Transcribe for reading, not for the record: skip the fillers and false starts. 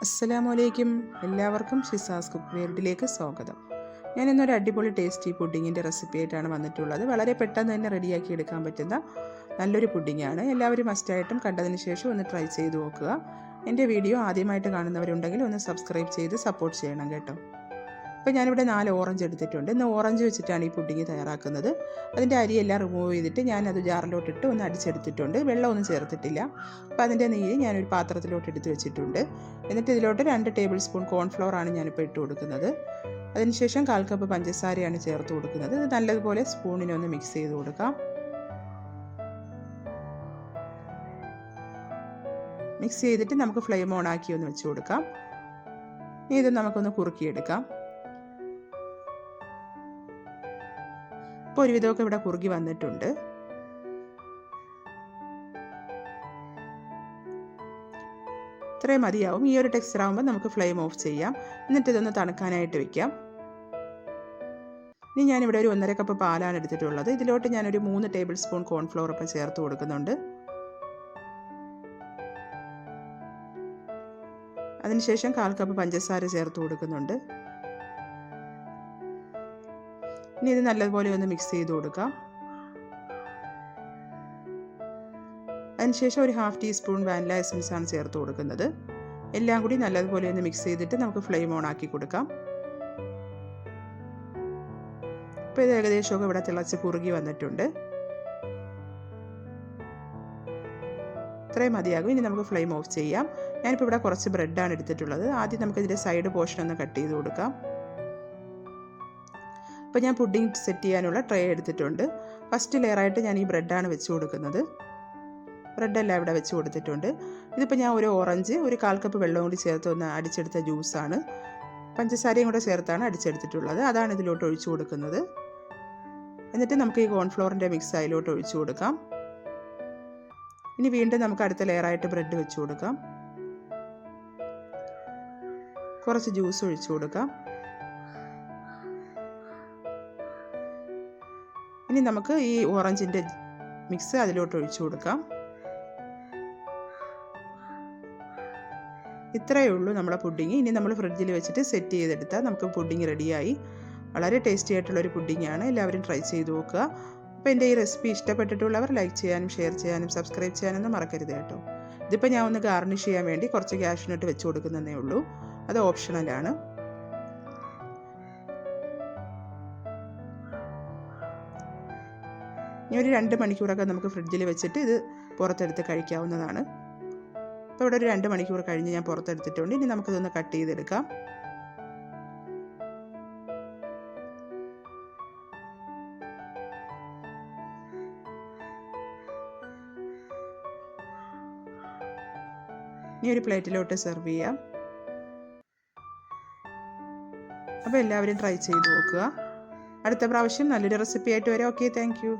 അസ്സലാമലൈക്കും. എല്ലാവർക്കും ഷിസാസ് കുക്ക് വേൾഡിലേക്ക് സ്വാഗതം. ഞാനിന്നൊരു അടിപൊളി ടേസ്റ്റി പുഡിങ്ങിൻ്റെ റെസിപ്പി ആയിട്ടാണ് വന്നിട്ടുള്ളത്. വളരെ പെട്ടെന്ന് തന്നെ റെഡിയാക്കി എടുക്കാൻ പറ്റുന്ന നല്ലൊരു പുഡിങ്ങാണ്. എല്ലാവരും മസ്റ്റായിട്ടും കണ്ടതിന് ശേഷം ഒന്ന് ട്രൈ ചെയ്ത് നോക്കുക. എൻ്റെ വീഡിയോ ആദ്യമായിട്ട് കാണുന്നവരുണ്ടെങ്കിൽ ഒന്ന് സബ്സ്ക്രൈബ് ചെയ്ത് സപ്പോർട്ട് ചെയ്യണം കേട്ടോ. അപ്പോൾ ഞാനിവിടെ 4 ഓറഞ്ച് എടുത്തിട്ടുണ്ട്. ഇന്ന് ഓറഞ്ച് വെച്ചിട്ടാണ് ഈ പുഡിങ് തയ്യാറാക്കുന്നത്. അതിൻ്റെ അരിയെല്ലാം റിമൂവ് ചെയ്തിട്ട് ഞാനത് ജാറിലോട്ടിട്ട് ഒന്ന് അടിച്ചെടുത്തിട്ടുണ്ട്. വെള്ളമൊന്നും ചേർത്തിട്ടില്ല. അപ്പോൾ അതിൻ്റെ നീര് ഞാനൊരു പാത്രത്തിലോട്ട് എടുത്ത് വെച്ചിട്ടുണ്ട്. എന്നിട്ട് ഇതിലോട്ട് 2 ടേബിൾ സ്പൂൺ കോൺഫ്ലവർ ആണ് ഞാനിപ്പോൾ ഇട്ട് കൊടുക്കുന്നത്. അതിനുശേഷം 1/4 കപ്പ് പഞ്ചസാരയാണ് ചേർത്ത് കൊടുക്കുന്നത്. ഇത് നല്ലതുപോലെ സ്പൂണിനൊന്ന് മിക്സ് ചെയ്ത് കൊടുക്കാം. മിക്സ് ചെയ്തിട്ട് നമുക്ക് ഫ്ലെയിം ഓൺ ആക്കി ഒന്ന് വെച്ച് കൊടുക്കാം. ഇനി ഇത് നമുക്കൊന്ന് കുറുക്കിയെടുക്കാം. ഇപ്പോൾ ഒരുവിധമൊക്കെ ഇവിടെ കുറുകി വന്നിട്ടുണ്ട്. ഇത്രയും മതിയാവും. ഈ ഒരു ടെക്സ്ചർ ആകുമ്പോൾ നമുക്ക് ഫ്ലെയിം ഓഫ് ചെയ്യാം. എന്നിട്ട് ഇതൊന്ന് തണുക്കാനായിട്ട് വെക്കാം. ഇനി ഞാനിവിടെ ഒരു 1.5 കപ്പ് പാലാണ് എടുത്തിട്ടുള്ളത്. ഇതിലോട്ട് ഞാനൊരു 3 ടേബിൾ സ്പൂൺ കോൺഫ്ലവർ ഇപ്പോൾ ചേർത്ത് കൊടുക്കുന്നുണ്ട്. അതിനുശേഷം 1/4 കപ്പ് പഞ്ചസാര ചേർത്ത് കൊടുക്കുന്നുണ്ട്. ഇനി ഇത് നല്ലതുപോലെ ഒന്ന് മിക്സ് ചെയ്ത് കൊടുക്കാം. അതിനുശേഷം ഒരു 1/2 ടീസ്പൂൺ വാനില എസൻസ് ആണ് ചേർത്ത് കൊടുക്കുന്നത്. എല്ലാം കൂടി നല്ലതുപോലെ ഒന്ന് മിക്സ് ചെയ്തിട്ട് നമുക്ക് ഫ്ലെയിം ഓൺ ആക്കി കൊടുക്കാം. ഇപ്പോൾ ഇത് ഏകദേശമൊക്കെ ഇവിടെ തിളച്ച് കുറുകി വന്നിട്ടുണ്ട്. ഇത്രയും മതിയാകും. ഇനി നമുക്ക് ഫ്ലെയിം ഓഫ് ചെയ്യാം. ഞാനിപ്പോൾ ഇവിടെ കുറച്ച് ബ്രെഡാണ് എടുത്തിട്ടുള്ളത്. ആദ്യം നമുക്കിതിൻ്റെ സൈഡ് പോർഷൻ ഒന്ന് കട്ട് ചെയ്ത് കൊടുക്കാം. ഇപ്പോൾ ഞാൻ പുഡിംഗ് സെറ്റ് ചെയ്യാനുള്ള ട്രേ എടുത്തിട്ടുണ്ട്. ഫസ്റ്റ് ലെയറായിട്ട് ഞാൻ ഈ ബ്രെഡാണ് വെച്ച് കൊടുക്കുന്നത്. ബ്രെഡെല്ലാം ഇവിടെ വെച്ച് കൊടുത്തിട്ടുണ്ട്. ഇതിപ്പോൾ ഞാൻ ഒരു ഓറഞ്ച്, ഒരു 1/4 കപ്പ് വെള്ളം കൂടി ചേർത്ത് ഒന്ന് അടിച്ചെടുത്ത ജ്യൂസാണ്. പഞ്ചസാരയും കൂടെ ചേർത്താണ് അടിച്ചെടുത്തിട്ടുള്ളത്. അതാണ് ഇതിലോട്ട് ഒഴിച്ചു കൊടുക്കുന്നത്. എന്നിട്ട് നമുക്ക് ഈ കോൺഫ്ലോറിൻ്റെ മിക്സ് അതിലോട്ട് ഒഴിച്ചു കൊടുക്കാം. ഇനി വീണ്ടും നമുക്ക് അടുത്ത ലെയറായിട്ട് ബ്രെഡ് വെച്ച് കൊടുക്കാം. കുറച്ച് ജ്യൂസ് ഒഴിച്ചു കൊടുക്കാം. ഇനി നമുക്ക് ഈ ഓറഞ്ചിൻ്റെ മിക്സ് അതിലോട്ട് ഒഴിച്ചു കൊടുക്കാം. ഇത്രയേ ഉള്ളൂ നമ്മുടെ പുഡിങ്. ഇനി നമ്മൾ ഫ്രിഡ്ജിൽ വെച്ചിട്ട് സെറ്റ് ചെയ്തെടുത്താൽ നമുക്ക് പുഡിങ് റെഡിയായി. വളരെ ടേസ്റ്റി ആയിട്ടുള്ളൊരു പുഡിങ്ങാണ്. എല്ലാവരും ട്രൈ ചെയ്ത് നോക്കുക. അപ്പോൾ എൻ്റെ ഈ റെസിപ്പി ഇഷ്ടപ്പെട്ടിട്ടുള്ളവർ ലൈക്ക് ചെയ്യാനും ഷെയർ ചെയ്യാനും സബ്സ്ക്രൈബ് ചെയ്യാനൊന്നും മറക്കരുത് കേട്ടോ. ഇതിപ്പോൾ ഞാൻ ഒന്ന് ഗാർണിഷ് ചെയ്യാൻ വേണ്ടി കുറച്ച് കാഷ്യൂനട്ട് വെച്ച് കൊടുക്കുന്നതേ ഉള്ളൂ. അത് ഓപ്ഷണലാണ്. ഇനി ഒരു 2 മണിക്കൂറൊക്കെ നമുക്ക് ഫ്രിഡ്ജിൽ വെച്ചിട്ട് ഇത് പുറത്തെടുത്ത് കഴിക്കാവുന്നതാണ്. അപ്പോൾ ഇവിടെ ഒരു 2 മണിക്കൂർ കഴിഞ്ഞ് ഞാൻ പുറത്തെടുത്തിട്ടുണ്ട്. ഇനി നമുക്കിതൊന്ന് കട്ട് ചെയ്തെടുക്കാം. ഇനി ഒരു പ്ലേറ്റിലോട്ട് സെർവ് ചെയ്യാം. അപ്പോൾ എല്ലാവരും ട്രൈ ചെയ്ത് നോക്കുക. അടുത്ത പ്രാവശ്യം നല്ലൊരു റെസിപ്പി ആയിട്ട് വരാം. Okay, thank you.